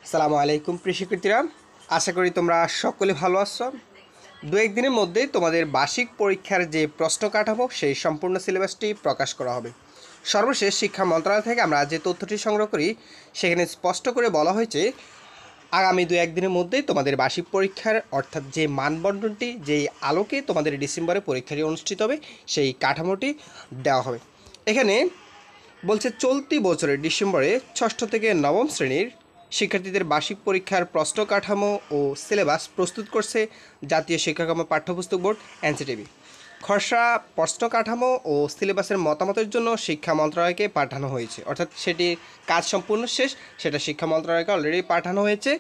আসসালামু আলাইকুম প্রিয় শিক্ষার্থীরা, আশা করি তোমরা সকলে ভালো আছো। দু একদিনের মধ্যেই তোমাদের বার্ষিক পরীক্ষার যে প্রশ্ন কাঠামো সেই সম্পূর্ণ সিলেবাসটি প্রকাশ করা হবে। সর্বশেষ শিক্ষা মন্ত্রণালয় থেকে আমরা যে তথ্যটি সংগ্রহ করি সেখানে স্পষ্ট করে বলা হয়েছে আগামী দু একদিনের মধ্যেই তোমাদের বার্ষিক পরীক্ষার অর্থাৎ যে মানবন্টনটি যেই আলোকে তোমাদের ডিসেম্বরে পরীক্ষাটি অনুষ্ঠিত হবে সেই কাঠামোটি দেওয়া হবে। এখানে বলছে চলতি বছরের ডিসেম্বরে ষষ্ঠ থেকে নবম শ্রেণীর শিক্ষার্থীদের বার্ষিক পরীক্ষার প্রশ্ন কাঠামো ও সিলেবাস প্রস্তুত করছে জাতীয় শিক্ষাক্রম পাঠ্যপুস্তক বোর্ড এনসিটিবি। খসড়া প্রশ্ন কাঠামো ও সিলেবাসের মতামতের জন্য শিক্ষা মন্ত্রণালয়কে পাঠানো হয়েছে, অর্থাৎ সেটির কাজ সম্পূর্ণ শেষ, সেটা শিক্ষা মন্ত্রণালয়কে অলরেডি পাঠানো হয়েছে।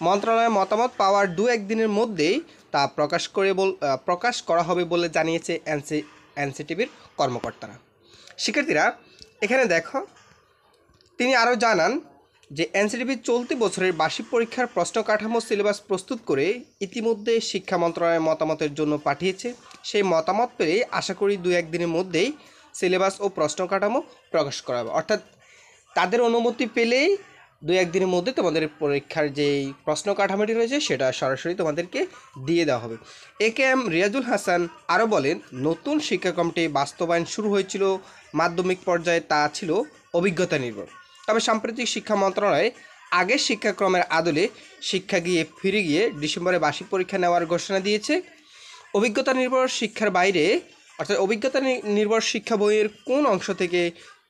মন্ত্রণালয়ের মতামত পাওয়ার দু একদিনের মধ্যেই তা প্রকাশ করা হবে বলে জানিয়েছে এনসিটিবির কর্মকর্তারা। শিক্ষার্থীরা এখানে দেখো, তিনি আরও জানান যে এনসিটিবি চলতি বছরের বার্ষিক পরীক্ষার প্রশ্ন কাঠামো সিলেবাস প্রস্তুত করে ইতিমধ্যে শিক্ষা মন্ত্রণালয়ের মতামতের জন্য পাঠিয়েছে। সেই মতামত পেলে আশা করি দু একদিনের মধ্যেই সিলেবাস ও প্রশ্ন কাঠামো প্রকাশ করা হবে, অর্থাৎ তাদের অনুমতি পেলেই দু একদিনের মধ্যে তোমাদের পরীক্ষার যেই প্রশ্ন কাঠামোটি রয়েছে সেটা সরাসরি তোমাদেরকে দিয়ে দেওয়া হবে। একেএম রিয়াজুল হাসান আরও বলেন, নতুন শিক্ষাক্রমটি বাস্তবায়ন শুরু হয়েছিল মাধ্যমিক পর্যায়ে, তা ছিল অভিজ্ঞতা নির্ভর। তবে সাম্প্রতিক শিক্ষা মন্ত্রণালয় আগের শিক্ষাক্রমের আদলে ফিরে গিয়ে ডিসেম্বরে বার্ষিক পরীক্ষা নেওয়ার ঘোষণা দিয়েছে। অভিজ্ঞতা নির্ভর শিক্ষার বাইরে অর্থাৎ অভিজ্ঞতা নির্ভর শিক্ষা বইয়ের কোন অংশ থেকে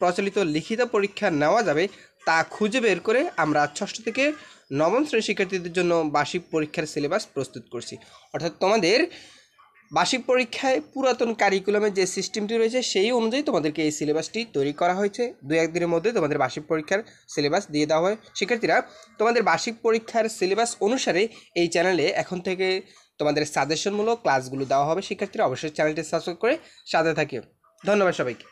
প্রচলিত লিখিত পরীক্ষা নেওয়া যাবে তা খুঁজে বের করে আমরা ষষ্ঠ থেকে নবম শ্রেণীর শিক্ষার্থীদের জন্য বার্ষিক পরীক্ষার সিলেবাস প্রস্তুত করছি। অর্থাৎ তোমাদের বার্ষিক পরীক্ষায় পুরাতন কারিকুলামের যে সিস্টেমটি রয়েছে সেই অনুযায়ী তোমাদেরকে এই সিলেবাসটি তৈরি করা হয়েছে। দু একদিনের মধ্যে তোমাদের বার্ষিক পরীক্ষার সিলেবাস দিয়ে দেওয়া হয়। শিক্ষার্থীরা তোমাদের বার্ষিক পরীক্ষার সিলেবাস অনুসারে এই চ্যানেলে এখন থেকে তোমাদের সাজেশনমূলক ক্লাসগুলো দেওয়া হবে। শিক্ষার্থীরা অবশ্যই চ্যানেলটি সাবস্ক্রাইব করে সাথে থাকিও। ধন্যবাদ সবাইকে।